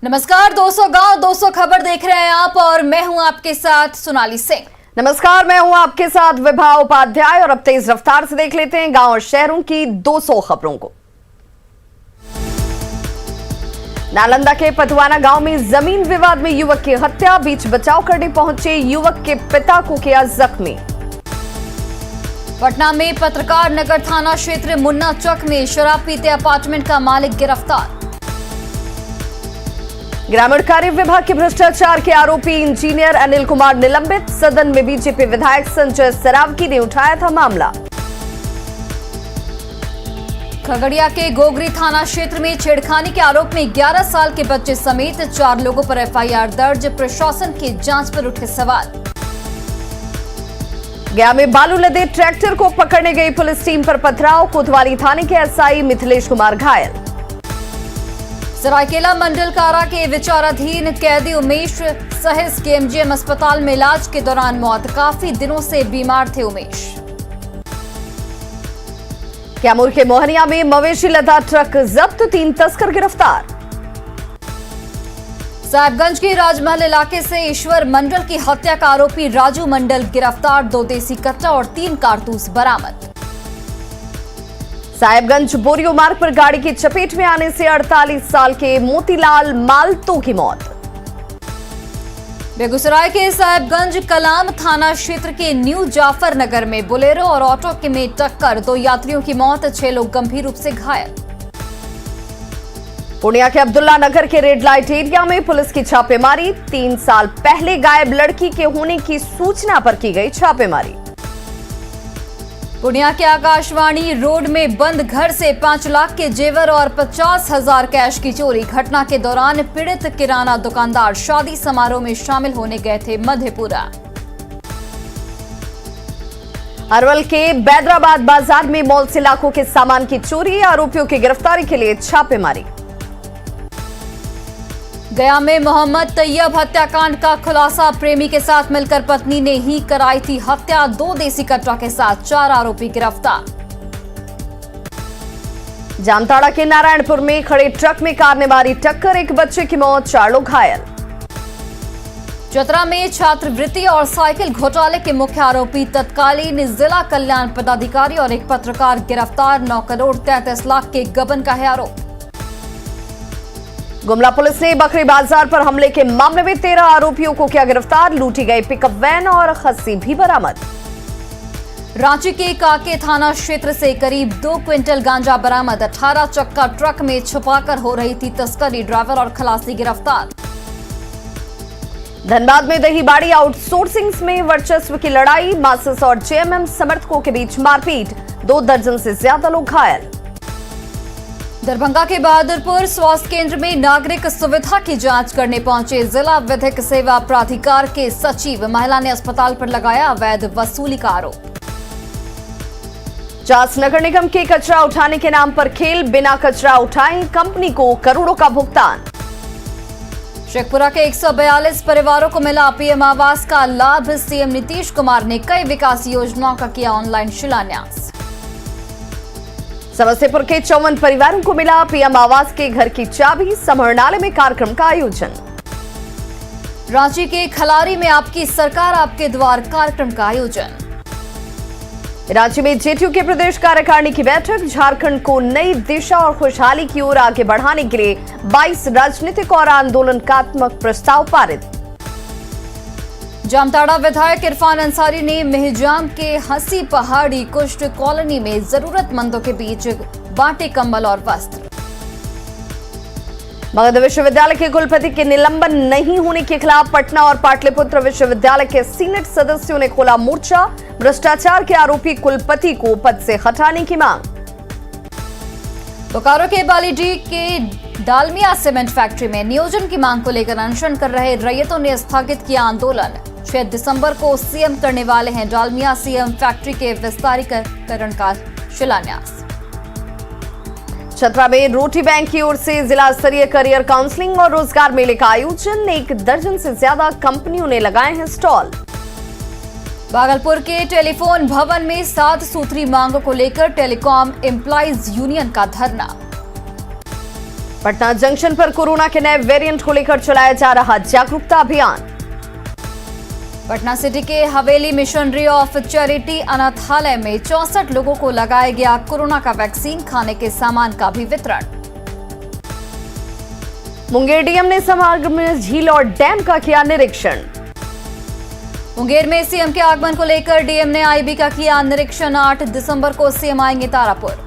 नमस्कार दोस्तों, गांव 200 खबर देख रहे हैं आप और मैं हूं आपके साथ सोनाली सिंह। नमस्कार, मैं हूं आपके साथ विभा उपाध्याय और अब तेज रफ्तार से देख लेते हैं गांव और शहरों की 200 खबरों को। नालंदा के पतवाना गांव में जमीन विवाद में युवक की हत्या, बीच बचाव करने पहुंचे युवक के पिता को किया जख्मी। पटना में पत्रकार नगर थाना क्षेत्र मुन्ना चौक में शराब पीते अपार्टमेंट का मालिक गिरफ्तार। ग्रामीण कार्य विभाग के भ्रष्टाचार के आरोपी इंजीनियर अनिल कुमार निलंबित, सदन में बीजेपी विधायक संजय सरावगी ने उठाया था मामला। खगड़िया के गोगरी थाना क्षेत्र में छेड़खानी के आरोप में 11 साल के बच्चे समेत 4 लोगों पर एफआईआर दर्ज, प्रशासन की जांच पर उठे सवाल। गया में बालू लदे ट्रैक्टर को पकड़ने गई पुलिस टीम पर पथराव, कोतवाली थाने के एसआई मिथिलेश कुमार घायल। सरायकेला मंडल कारा के विचाराधीन कैदी उमेश सहस के एमजीएम अस्पताल में इलाज के दौरान मौत, काफी दिनों से बीमार थे उमेश। कैमूर के मोहनिया में मवेशी लदा ट्रक जब्त, 3 तस्कर गिरफ्तार। साहिबगंज के राजमहल इलाके से ईश्वर मंडल की हत्या का आरोपी राजू मंडल गिरफ्तार, 2 देसी कट्टा और 3 कारतूस बरामद। साहिबगंज बोरियो मार्ग पर गाड़ी की चपेट में आने से 48 साल के मोतीलाल मालतो की मौत। बेगूसराय के साहिबगंज कलाम थाना क्षेत्र के न्यू जाफर नगर में बोलेरो और ऑटो के में टक्कर, 2 यात्रियों की मौत, 6 लोग गंभीर रूप से घायल। पूर्णिया के अब्दुल्ला नगर के रेड लाइट एरिया में पुलिस की छापेमारी, 3 साल पहले गायब लड़की के होने की सूचना पर की गई छापेमारी। पूर्णिया के आकाशवाणी रोड में बंद घर से 5 लाख के जेवर और 50,000 कैश की चोरी, घटना के दौरान पीड़ित किराना दुकानदार शादी समारोह में शामिल होने गए थे मधेपुरा। अरवल के बैदराबाद बाजार में मॉल से लाखों के सामान की चोरी, आरोपियों की गिरफ्तारी के लिए छापेमारी। गया में मोहम्मद तैयब हत्याकांड का खुलासा, प्रेमी के साथ मिलकर पत्नी ने ही कराई थी हत्या, 2 देसी कट्टा के साथ 4 आरोपी गिरफ्तार। जामताड़ा के नारायणपुर में खड़े ट्रक में कार ने मारी टक्कर, 1 बच्चे की मौत, 4 लोग घायल। चतरा में छात्रवृत्ति और साइकिल घोटाले के मुख्य आरोपी तत्कालीन जिला कल्याण पदाधिकारी और एक पत्रकार गिरफ्तार, 9 करोड़ 33 लाख के गबन का है आरोप। गुमला पुलिस ने बकरी बाजार पर हमले के मामले में 13 आरोपियों को किया गिरफ्तार, लूटी गई पिकअप वैन और खस्सी भी बरामद। रांची के काके थाना क्षेत्र से करीब 2 क्विंटल गांजा बरामद, 18 चक्का ट्रक में छुपाकर हो रही थी तस्करी, ड्राइवर और खलासी गिरफ्तार। धनबाद में दहीबाड़ी आउटसोर्सिंग में वर्चस्व की लड़ाई, मासिस और जेएमएम समर्थकों के बीच मारपीट, 2 दर्जन से ज्यादा लोग घायल। दरभंगा के बहादुरपुर स्वास्थ्य केंद्र में नागरिक सुविधा की जांच करने पहुंचे जिला विधिक सेवा प्राधिकार के सचिव, महिला ने अस्पताल पर लगाया अवैध वसूली का आरोप। चास नगर निगम के कचरा उठाने के नाम पर खेल, बिना कचरा उठाए कंपनी को करोड़ों का भुगतान। शेखपुरा के 142 परिवारों को मिला पीएम आवास का लाभ, सीएम नीतीश कुमार ने कई विकास योजनाओं का किया ऑनलाइन शिलान्यास। समस्तीपुर के 54 परिवारों को मिला पीएम आवास के घर की चाबी, समरनाले में कार्यक्रम का आयोजन। रांची के खलारी में आपकी सरकार आपके द्वार कार्यक्रम का आयोजन। रांची में जेडीयू के प्रदेश कार्यकारिणी की बैठक, झारखंड को नई दिशा और खुशहाली की ओर आगे बढ़ाने के लिए 22 राजनीतिक और आंदोलनात्मक प्रस्ताव पारित। जामताड़ा विधायक इरफान अंसारी ने मेहजाम के हंसी पहाड़ी कुष्ठ कॉलोनी में जरूरतमंदों के बीच बांटे कंबल और वस्त्र। मगध विश्वविद्यालय के कुलपति के निलंबन नहीं होने के खिलाफ पटना और पाटलिपुत्र विश्वविद्यालय के सीनेट सदस्यों ने खोला मोर्चा, भ्रष्टाचार के आरोपी कुलपति को पद से हटाने की मांग। बोकारो के बालीडीह के डालमिया सीमेंट फैक्ट्री में नियोजन की मांग को लेकर अनशन कर रहे रैयतों ने स्थगित किया आंदोलन, 6 दिसंबर को सीएम करने वाले हैं डालमिया सीएम फैक्ट्री के विस्तारीकरण का शिलान्यास। छतरा में रोटी बैंक की ओर से जिला स्तरीय करियर काउंसलिंग और रोजगार मेले का आयोजन, 1 दर्जन से ज्यादा कंपनियों ने लगाए हैं स्टॉल। भागलपुर के टेलीफोन भवन में 7 सूत्री मांगों को लेकर टेलीकॉम एम्प्लॉइज यूनियन का धरना। पटना जंक्शन पर कोरोना के नए वेरिएंट को लेकर चलाया जा रहा जागरूकता अभियान। पटना सिटी के हवेली मिशनरी ऑफ चैरिटी अनाथालय में 64 लोगों को लगाया गया कोरोना का वैक्सीन, खाने के सामान का भी वितरण। मुंगेर डीएम ने समागम झील और डैम का किया निरीक्षण। मुंगेर में सीएम के आगमन को लेकर डीएम ने आईबी का किया निरीक्षण। 8 दिसंबर को सीएम आएंगे तारापुर।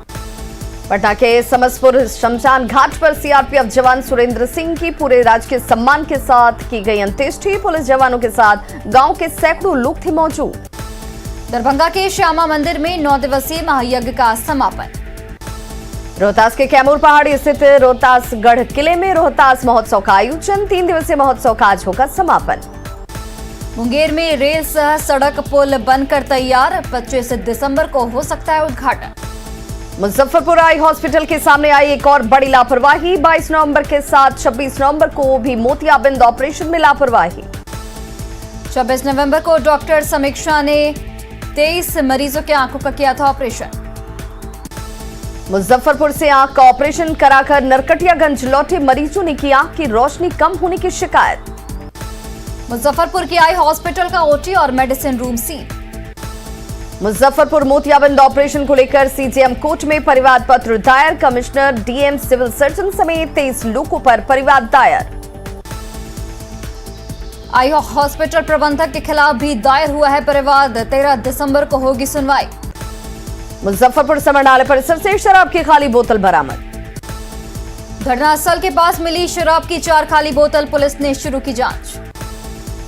पटना के समसपुर शमशान घाट पर सीआरपीएफ जवान सुरेंद्र सिंह की पूरे राजकीय सम्मान के साथ की गई अंत्येष्टि। पुलिस जवानों के साथ गांव के सैकड़ों लोग थे मौजूद। दरभंगा के श्यामा मंदिर में 9 दिवसीय महायज्ञ का समापन। रोहतास के कैमूर पहाड़ी स्थित रोहतासगढ़ किले में रोहतास महोत्सव का आयोजन। 3 दिवसीय महोत्सव का आज होगा समापन। मुंगेर में रेल सह सड़क पुल बनकर तैयार। 25 दिसंबर को हो सकता है उद्घाटन। मुजफ्फरपुर आई हॉस्पिटल के सामने आई एक और बड़ी लापरवाही। 22 नवंबर के साथ 26 नवंबर को भी मोतियाबिंद ऑपरेशन में लापरवाही। 26 नवंबर को डॉक्टर समीक्षा ने 23 मरीजों के आंखों का किया था ऑपरेशन। मुजफ्फरपुर से आंख का ऑपरेशन कराकर नरकटियागंज लौटे मरीजों ने की आंख की रोशनी कम होने की शिकायत। मुजफ्फरपुर की आई हॉस्पिटल का ओटी और मेडिसिन रूम सील। मुजफ्फरपुर मोतियाबिंद ऑपरेशन को लेकर सीजेएम कोर्ट में परिवाद पत्र दायर। कमिश्नर, डीएम, सिविल सर्जन समेत 23 लोगों पर परिवाद दायर। आई हॉस्पिटल प्रबंधक के खिलाफ भी दायर हुआ है परिवाद। 13 दिसंबर को होगी सुनवाई। मुजफ्फरपुर समरनालय परिसर से शराब की खाली बोतल बरामद। घटनास्थल के पास मिली शराब की 4 खाली बोतल, पुलिस ने शुरू की जांच।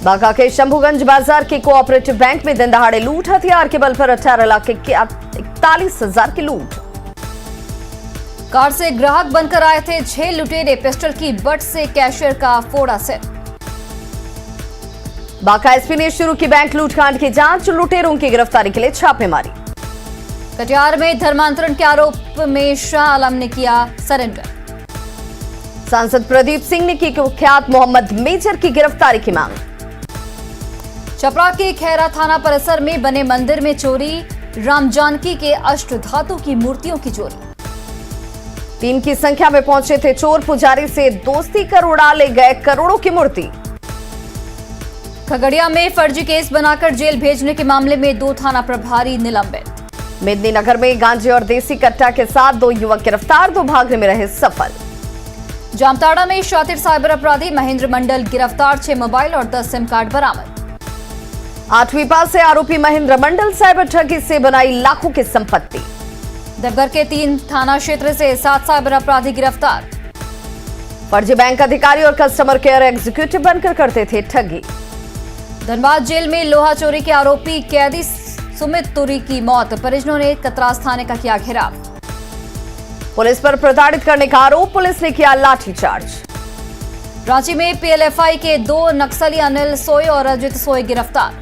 बांका के शंभूगंज बाजार के कोऑपरेटिव बैंक में दिन दहाड़े लूट। हथियार के बल पर 18,41,000 की लूट। कार से ग्राहक बनकर आए थे 6 लुटेरे, पिस्टल की बट से कैशियर का फोड़ा सिर। बांका एसपी ने शुरू की बैंक लूटकांड की जांच। लुटेरों की गिरफ्तारी के लिए छापेमारी। कटिहार में धर्मांतरण के आरोप में शाह आलम ने किया सरेंडर। सांसद प्रदीप सिंह ने की कुख्यात मोहम्मद मेजर की गिरफ्तारी की मांग। छपरा के खैरा थाना परिसर में बने मंदिर में चोरी। राम जानकी के अष्टधातु की मूर्तियों की चोरी। 3 की संख्या में पहुंचे थे चोर। पुजारी से दोस्ती कर उड़ा ले गए करोड़ों की मूर्ति। खगड़िया में फर्जी केस बनाकर जेल भेजने के मामले में 2 थाना प्रभारी निलंबित। मेदिनीनगर में गांजे और देसी कट्टा के साथ 2 युवक गिरफ्तार। 2 भागने में रहे सफल। जामताड़ा में शातिर साइबर अपराधी महेंद्र मंडल गिरफ्तार। 6 मोबाइल और 10 सिम कार्ड बरामद। 8वीं पास से आरोपी महेंद्र मंडल साइबर ठगी से बनाई लाखों की संपत्ति। देवघर के 3 थाना क्षेत्र से 7 साइबर अपराधी गिरफ्तार। फर्जी बैंक अधिकारी और कस्टमर केयर एग्जीक्यूटिव बनकर करते थे ठगी। धनबाद जेल में लोहा चोरी के आरोपी कैदी सुमित तुरी की मौत। परिजनों ने कतरास थाने का किया घेराव। पुलिस पर प्रताड़ित करने का आरोप। पुलिस ने किया लाठीचार्ज। रांची में पीएलएफआई के 2 नक्सली अनिल सोय और अजित सोय गिरफ्तार।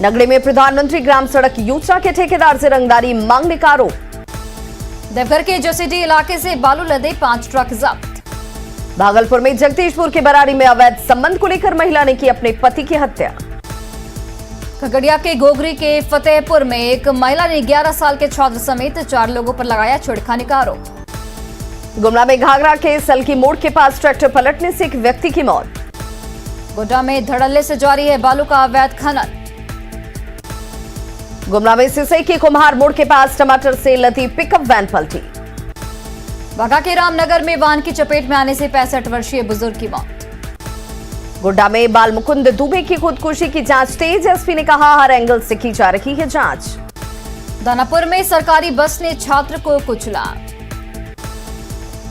नगड़ी में प्रधानमंत्री ग्राम सड़क योजना के ठेकेदार से रंगदारी मांगने का आरोप। देवघर के जोसीडी इलाके से बालू लदे 5 ट्रक जब्त। भागलपुर में जगदीशपुर के बरारी में अवैध संबंध को लेकर महिला ने की अपने पति की हत्या। खगड़िया के गोगरी के फतेहपुर में एक महिला ने 11 साल के छात्र समेत 4 लोगों पर लगाया छेड़खानी का आरोप। गुमला में घाघरा के सलकी मोड़ के पास ट्रैक्टर पलटने से एक व्यक्ति की मौत। गोड्डा में धड़ल्ले से जारी है बालू का अवैध खनन। गुमला में सिसई के कुम्हार मोड़ के पास टमाटर से लदी पिकअप वैन पलटी। बांका के रामनगर में वाहन की चपेट में आने से 65 वर्षीय बुजुर्ग की मौत। गोड्डा में बाल मुकुंद दुबे की खुदकुशी की जांच तेज। एसपी ने कहा हर एंगल से की जा रही है जांच। दानापुर में सरकारी बस ने छात्र को कुचला।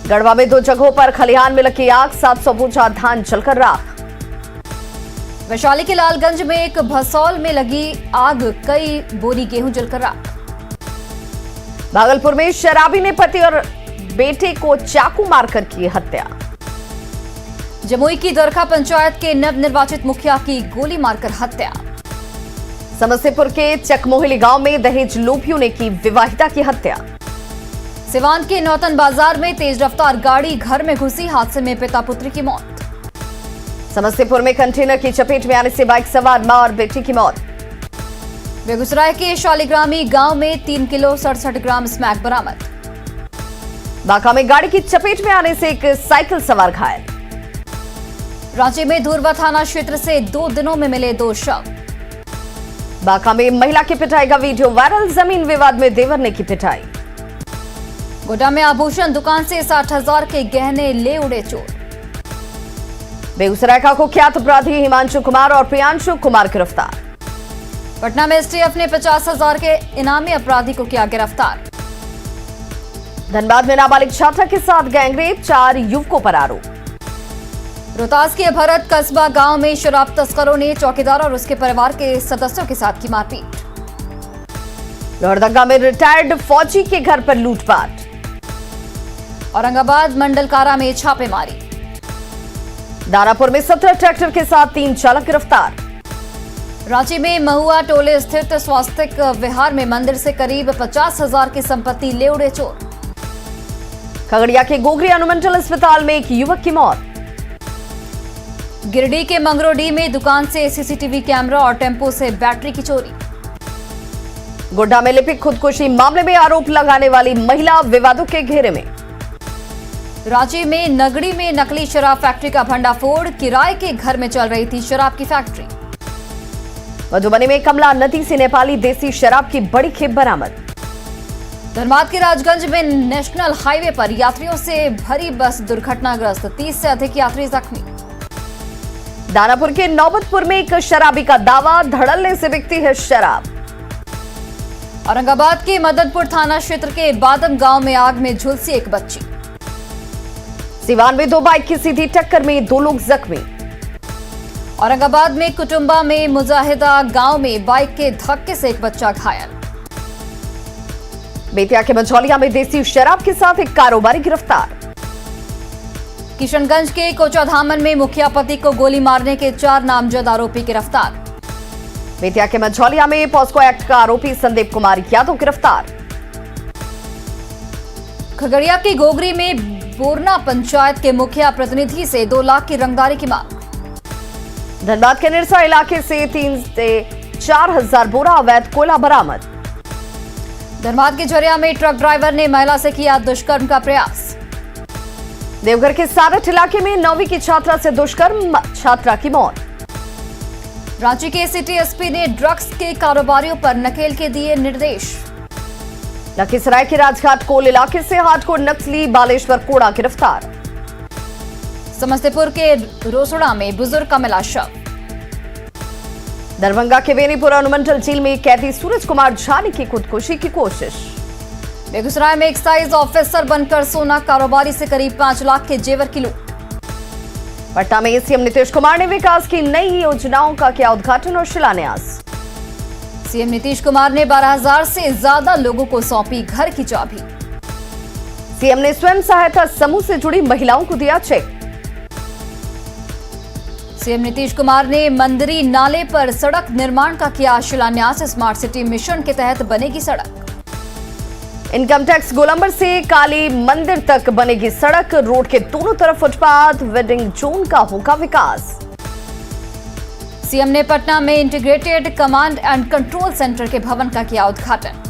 गढ़वा में 2 जगहों पर खलिहान में लगी आग। 700 बोझा धान जलकर राख। वैशाली के लालगंज में एक भसौल में लगी आग, कई बोरी गेहूं जलकर राख। भागलपुर में शराबी ने पति और बेटे को चाकू मारकर की हत्या। जमुई की दरखा पंचायत के नवनिर्वाचित मुखिया की गोली मारकर हत्या। समस्तीपुर के चकमोहली गांव में दहेज लोभियों ने की विवाहिता की हत्या। सिवान के नौतन बाजार में तेज रफ्तार गाड़ी घर में घुसी, हादसे में पिता पुत्री की मौत। समस्तीपुर में कंटेनर की चपेट में आने से बाइक सवार मां और बेटी की मौत। बेगूसराय के शालिग्रामी गांव में 3 किलो 67 ग्राम स्मैक बरामद। बांका में गाड़ी की चपेट में आने से एक साइकिल सवार घायल। रांची में धुरवा थाना क्षेत्र से 2 दिनों में मिले 2 शव। बांका में महिला की पिटाई का वीडियो वायरल, जमीन विवाद में देवर ने की पिटाई। गोड्डा में आभूषण दुकान से 60,000 के गहने ले उड़े चोर। बेगूसराय का कुख्यात अपराधी हिमांशु कुमार और प्रियांशु कुमार गिरफ्तार। पटना में एसटीएफ ने 50,000 के इनामी अपराधी को किया गिरफ्तार। धनबाद में नाबालिग छात्रा के साथ गैंगरेप, 4 युवकों पर आरोप। रोहतास के भरत कस्बा गांव में शराब तस्करों ने चौकीदार और उसके परिवार के सदस्यों के साथ की मारपीट। लोहरदगा में रिटायर्ड फौजी के घर पर लूटपाट। औरंगाबाद मंडल कारा में छापेमारी। दानापुर में 17 ट्रैक्टर के साथ 3 चालक गिरफ्तार। रांची में महुआ टोले स्थित स्वास्तिक विहार में मंदिर से करीब 50,000 की संपत्ति ले उड़े चोर। खगड़िया के गोगरी अनुमंडल अस्पताल में एक युवक की मौत। गिरिडीह के मंगरोडीह में दुकान से सीसीटीवी कैमरा और टेम्पो से बैटरी की चोरी। गोड्डा में लिपिक खुदकुशी मामले में आरोप लगाने वाली महिला विवादों के घेरे में। रांची में नगड़ी में नकली शराब फैक्ट्री का भंडाफोड़, किराए के घर में चल रही थी शराब की फैक्ट्री। मधुबनी में कमला नदी से नेपाली देसी शराब की बड़ी खेप बरामद। धनबाद के राजगंज में नेशनल हाईवे पर यात्रियों से भरी बस दुर्घटनाग्रस्त, 30 से अधिक यात्री जख्मी। दानापुर के नौबतपुर में एक शराबी का दावा, धड़ल्ले से बिकती है शराब। औरंगाबाद के मदनपुर थाना क्षेत्र के बादम गांव में आग में झुलसी एक बच्ची। सिवान में 2 बाइक की सीधी टक्कर में 2 लोग जख्मी। औरंगाबाद में कुटुंबा में मुजाहिदा गांव में बाइक के धक्के से एक बच्चा घायल। बेतिया के मंझौलिया में देसी शराब के साथ एक कारोबारी गिरफ्तार। किशनगंज के कोचाधामन में मुखिया पति को गोली मारने के 4 नामजद आरोपी गिरफ्तार। बेतिया के मंझौलिया में पॉस्को एक्ट का आरोपी संदीप कुमार यादव गिरफ्तार। खगड़िया की गोगरी में बोरना पंचायत के मुखिया प्रतिनिधि से 2 लाख की रंगदारी की मांग। धनबाद के निरसा इलाके से 3 से 4,000 बोरा अवैध कोयला बरामद। धनबाद के झरिया में ट्रक ड्राइवर ने महिला से किया दुष्कर्म का प्रयास। देवघर के सारठ इलाके में 9वीं की छात्रा से दुष्कर्म, छात्रा की मौत। रांची के सिटी एसपी ने ड्रग्स के कारोबारियों पर नकेल के दिए निर्देश। लखीसराय के राजघाट कोल इलाके से हार्डकोर नक्सली बालेश्वर कोड़ा गिरफ्तार। समस्तीपुर के रोसड़ा में बुजुर्ग का मिला शव। दरभंगा के बेनीपुर अनुमंडल जेल में कैदी सूरज कुमार झा ने की खुदकुशी की कोशिश। बेगूसराय में एक्साइज ऑफिसर बनकर सोना कारोबारी से करीब 5 लाख के जेवर की लूट। पटना में सीएम नीतीश कुमार ने विकास की नई योजनाओं का किया उद्घाटन और शिलान्यास। सीएम नीतीश कुमार ने 12,000 से ज्यादा लोगों को सौंपी घर की चाबी। सीएम ने स्वयं सहायता समूह से जुड़ी महिलाओं को दिया चेक। सीएम नीतीश कुमार ने मंदिरी नाले पर सड़क निर्माण का किया शिलान्यास। स्मार्ट सिटी मिशन के तहत बनेगी सड़क। इनकम टैक्स गोलंबर से काली मंदिर तक बनेगी सड़क। रोड के दोनों तरफ फुटपाथ, वेडिंग जोन का होगा विकास। सीएम ने पटना में integrated command and control centre के भवन का किया उद्घाटन।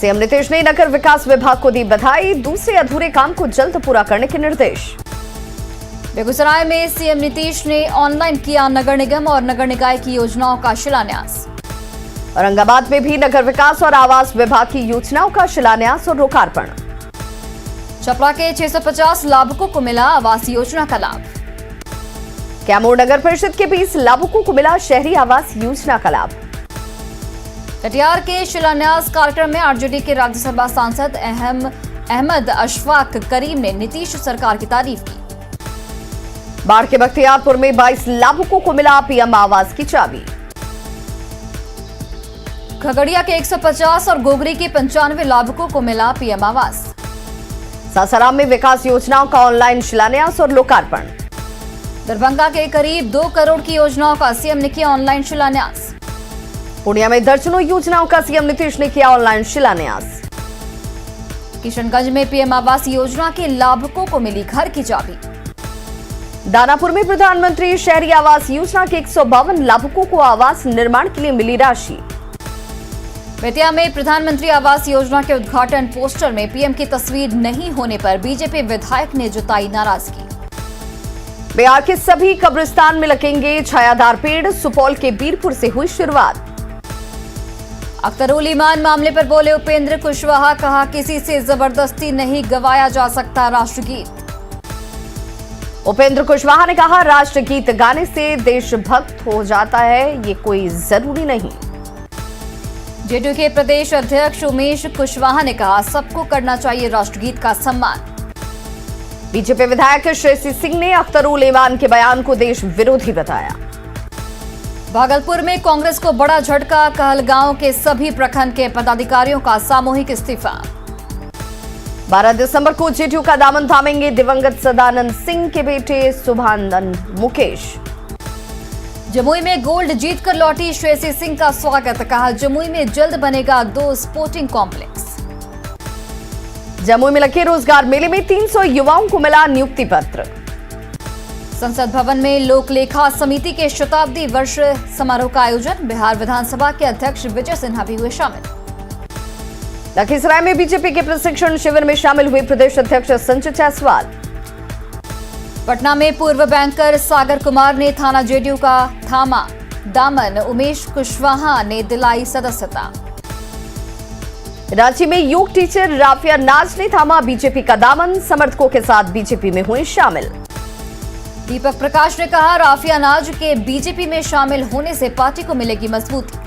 सीएम नीतीश ने नगर विकास विभाग को दी बधाई, दूसरे अधूरे काम को जल्द पूरा करने के निर्देश। बेगूसराय में सीएम नीतीश ने ऑनलाइन किया नगर निगम और नगर निकाय की योजनाओं का शिलान्यास। औरंगाबाद में भी नगर विकास और आवास विभाग की योजनाओं का शिलान्यास और लोकार्पण। छपरा के 650 लाभुकों को मिला आवास योजना का लाभ। कैमूर नगर परिषद के 20 लाभुकों को मिला शहरी आवास योजना का लाभ। कटिहार के शिलान्यास कार्यक्रम में आरजेडी के राज्यसभा सांसद अहमद अशफाक करीम ने नीतीश सरकार की तारीफ की। बाढ़ के बख्तियारपुर में 22 लाभुकों को मिला पीएम आवास की चाबी। खगड़िया के 150 और गोगरी के 95 लाभुकों को मिला पीएम आवास। सासाराम में विकास योजनाओं का ऑनलाइन शिलान्यास और लोकार्पण। दरभंगा के करीब 2 करोड़ की योजनाओं का सीएम ने किया ऑनलाइन शिलान्यास। पूर्णिया में दर्जनों योजनाओं का सीएम नीतीश ने किया ऑनलाइन शिलान्यास। किशनगंज में पीएम आवास योजना के लाभुकों को मिली घर की चाबी। दानापुर में प्रधानमंत्री शहरी आवास योजना के 152 लाभुकों को आवास निर्माण के लिए मिली राशि। बेतिया में प्रधानमंत्री आवास योजना के उद्घाटन पोस्टर में पीएम की तस्वीर नहीं होने पर बीजेपी विधायक ने जताई नाराजगी। बिहार के सभी कब्रिस्तान में लगेंगे छायादार पेड़, सुपौल के बीरपुर से हुई शुरुआत। अख्तरुल ईमान मामले पर बोले उपेंद्र कुशवाहा, कहा किसी से जबरदस्ती नहीं गवाया जा सकता राष्ट्रगीत। उपेंद्र कुशवाहा ने कहा, राष्ट्रगीत गाने से देशभक्त हो जाता है, ये कोई जरूरी नहीं। जेडीयू के प्रदेश अध्यक्ष उमेश कुशवाहा ने कहा, सबको करना चाहिए राष्ट्रगीत का सम्मान। बीजेपी विधायक श्रेयसी सिंह ने अख्तरुल ईमान के बयान को देश विरोधी बताया। भागलपुर में कांग्रेस को बड़ा झटका, कहलगांव के सभी प्रखंड के पदाधिकारियों का सामूहिक इस्तीफा। 12 दिसंबर को जेडीयू का दामन थामेंगे दिवंगत सदानंद सिंह के बेटे शुभानंद मुकेश। जमुई में गोल्ड जीतकर लौटी श्रेयसी सिंह का स्वागत, कहा जमुई में जल्द बनेगा 2 स्पोर्टिंग कॉम्प्लेक्स। जमुई में लगे रोजगार मेले में 300 युवाओं को मिला नियुक्ति पत्र। संसद भवन में लोक लेखा समिति के शताब्दी वर्ष समारोह का आयोजन, बिहार विधानसभा के अध्यक्ष विजय सिन्हा भी हुए शामिल। लखीसराय में बीजेपी के प्रशिक्षण शिविर में शामिल हुए प्रदेश अध्यक्ष संजय जायसवाल। पटना में पूर्व बैंकर सागर कुमार ने थाना जेडीयू का थामा दामन, उमेश कुशवाहा ने दिलाई सदस्यता। रांची में योग टीचर राफिया नाज ने थामा बीजेपी का दामन, समर्थकों के साथ बीजेपी में हुए शामिल। दीपक प्रकाश ने कहा, राफिया नाज के बीजेपी में शामिल होने से पार्टी को मिलेगी मजबूती।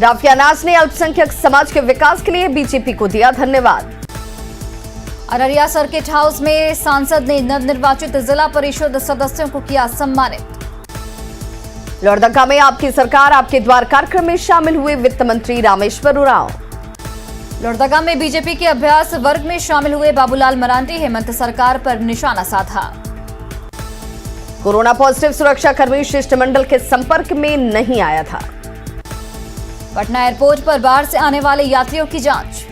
राफिया नाज ने अल्पसंख्यक समाज के विकास के लिए बीजेपी को दिया धन्यवाद। अररिया सर्किट हाउस में सांसद ने नवनिर्वाचित जिला परिषद सदस्यों को किया सम्मानित। लोहरदगा में आपकी सरकार आपके द्वार कार्यक्रम में शामिल हुए वित्त मंत्री रामेश्वर उरांव। लोहरदगा में बीजेपी के अभ्यास वर्ग में शामिल हुए बाबूलाल मरांडी, हेमंत सरकार पर निशाना साधा। कोरोना पॉजिटिव सुरक्षाकर्मी शिष्टमंडल के संपर्क में नहीं आया था। पटना एयरपोर्ट पर बाहर से आने वाले यात्रियों की जांच।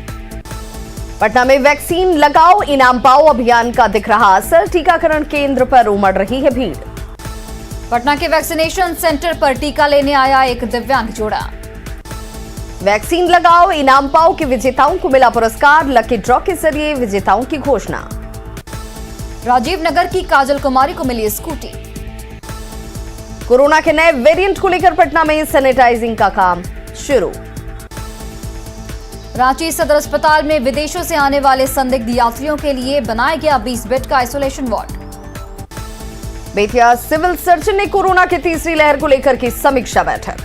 पटना में वैक्सीन लगाओ इनाम पाओ अभियान का दिख रहा असर, टीकाकरण केंद्र पर उमड़ रही है भीड़। पटना के वैक्सीनेशन सेंटर पर टीका लेने आया एक दिव्यांग जोड़ा। वैक्सीन लगाओ इनाम पाओ के विजेताओं को मिला पुरस्कार, लकी ड्रॉ के जरिए विजेताओं की घोषणा। राजीव नगर की काजल कुमारी को मिली स्कूटी। कोरोना के नए वेरिएंट को लेकर पटना में सैनिटाइजिंग का काम शुरू। रांची सदर अस्पताल में विदेशों से आने वाले संदिग्ध यात्रियों के लिए बनाया गया 20 बेड का isolation ward. Bettiah civil surgeon ने कोरोना की तीसरी लहर को लेकर की समीक्षा बैठक।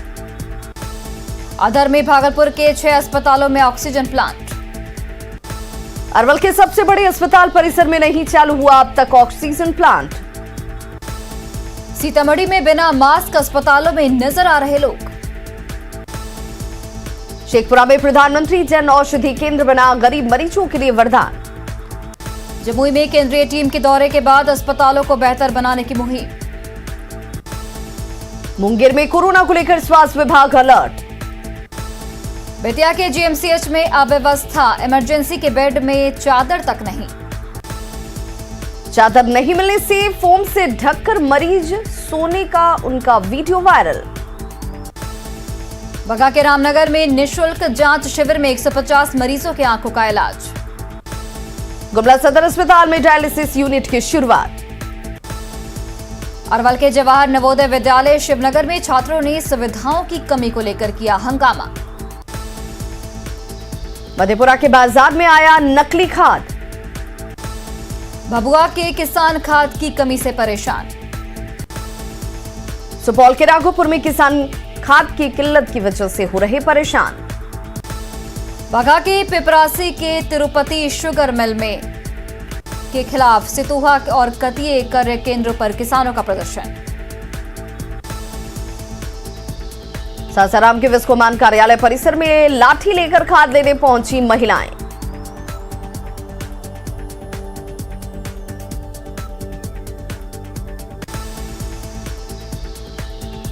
अधर में भागलपुर के 6 अस्पतालों में ऑक्सीजन प्लांट। अरवल के सबसे बड़े अस्पताल परिसर में नहीं चालू हुआ अब तक ऑक्सीजन प्लांट। सीतामढ़ी में बिना मास्क अस्पतालों में नजर आ रहे लोग। शेखपुरा में प्रधानमंत्री जन औषधि केंद्र बना, गरीब मरीजों के लिए वरदान। जमुई में केंद्रीय टीम के दौरे के बाद अस्पतालों को बेहतर बनाने की मुहिम। मुंगेर में कोरोना को लेकर स्वास्थ्य विभाग अलर्ट। बेतिया के जीएमसीएच में अव्यवस्था, इमरजेंसी के बेड में चादर तक नहीं। चादर नहीं मिलने से फोम से ढककर मरीज सोने का उनका वीडियो वायरल। बगा के रामनगर में निःशुल्क जांच शिविर में 150 मरीजों के आंखों का इलाज। गुमला सदर अस्पताल में डायलिसिस यूनिट की शुरुआत। अरवल के जवाहर नवोदय विद्यालय शिवनगर में छात्रों ने सुविधाओं की कमी को लेकर किया हंगामा। मधेपुरा के बाजार में आया नकली खाद। भभुआ के किसान खाद की कमी से परेशान। सुपौल के राघोपुर में किसान खाद की किल्लत की वजह से हो रहे परेशान। बगा के पिपरासी के तिरुपति शुगर मिल में के खिलाफ सितुहा और कतिये क्रय केंद्र पर किसानों का प्रदर्शन। सासाराम के विस्कोमान कार्यालय परिसर में लाठी लेकर खाद लेने पहुंची महिलाएं।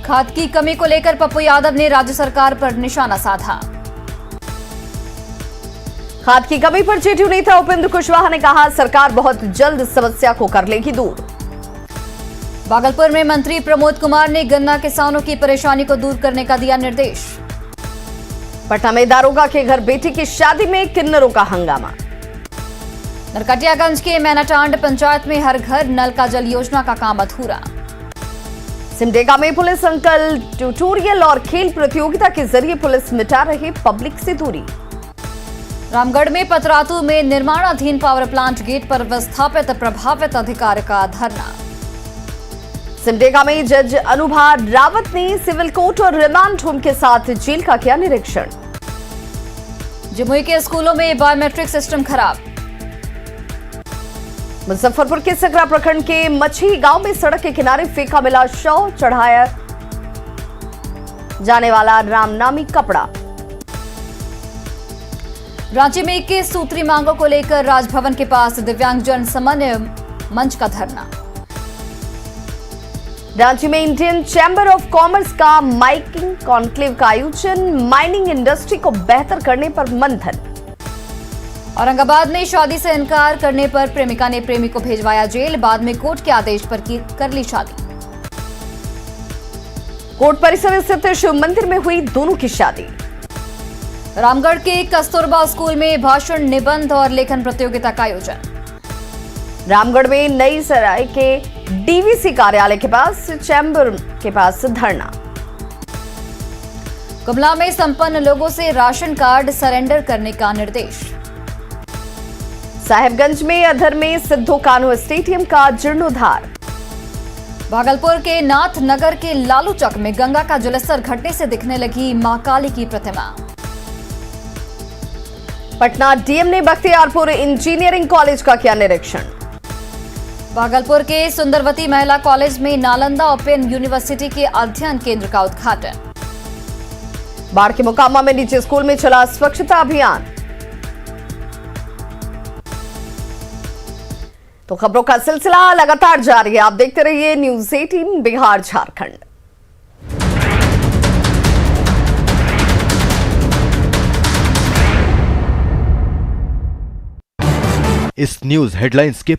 खाद की कमी को लेकर पप्पू यादव ने राज्य सरकार पर निशाना साधा। खाद की कमी पर जेडीयू नेता उपेंद्र कुशवाहा ने कहा, सरकार बहुत जल्द समस्या को कर लेगी दूर। भागलपुर में मंत्री प्रमोद कुमार ने गन्ना किसानों की परेशानी को दूर करने का दिया निर्देश। पटना में दारोगा के घर बेटी की शादी में किन्नरों का हंगामा। नरकटियागंज के मैनाटांड पंचायत में हर घर नल का जल योजना का काम अधूरा। सिमडेगा में पुलिस अंकल ट्यूटोरियल और खेल प्रतियोगिता के जरिए पुलिस मिटा रहे पब्लिक से दूरी। रामगढ़ में पतरातू में निर्माणाधीन पावर प्लांट गेट पर विस्थापित प्रभावित अधिकारी का धरना। सिमडेगा में जज अनुभा रावत ने सिविल कोर्ट और रिमांड होम के साथ जेल का किया निरीक्षण। जमुई के स्कूलों में बायोमेट्रिक सिस्टम खराब। मुजफ्फरपुर के सकरा प्रखंड के मछी गांव में सड़क के किनारे फेंका मिला शव, चढ़ाया जाने वाला रामनामी कपड़ा। रांची में 21 सूत्री मांगों को लेकर राजभवन के पास दिव्यांगजन समन्वय मंच का धरना। रांची में इंडियन चैंबर ऑफ कॉमर्स का माइकिंग कॉन्क्लेव का आयोजन, माइनिंग इंडस्ट्री को बेहतर करने पर मंथन। औरंगाबाद में शादी से इनकार करने पर प्रेमिका ने प्रेमी को भेजवाया जेल, बाद में कोर्ट के आदेश पर कर ली शादी। कोर्ट परिसर स्थित शिव मंदिर में हुई दोनों की शादी। रामगढ़ के कस्तूरबा स्कूल में भाषण, निबंध और लेखन प्रतियोगिता का आयोजन। रामगढ़ में नई सराय के डीवीसी कार्यालय के पास चैंबर के पास धरना। गुमला में संपन्न लोगों से राशन कार्ड सरेंडर करने का निर्देश। साहेबगंज में अधर में सिद्धो कान्हो स्टेडियम का जीर्णोद्धार। भागलपुर के नाथ नगर के लालू चक में गंगा का जलस्तर घटने से दिखने लगी मां काली की प्रतिमा। पटना डीएम ने बख्तियारपुर इंजीनियरिंग कॉलेज का किया निरीक्षण। भागलपुर के सुंदरवती महिला कॉलेज में नालंदा ओपन यूनिवर्सिटी के अध्ययन केंद्र का उद्घाटन। बाढ़ के मोकामा में निजी स्कूल में चला स्वच्छता अभियान। तो खबरों का सिलसिला लगातार जारी है, आप देखते रहिए न्यूज़ 18 बिहार झारखंड। इस न्यूज हेडलाइंस के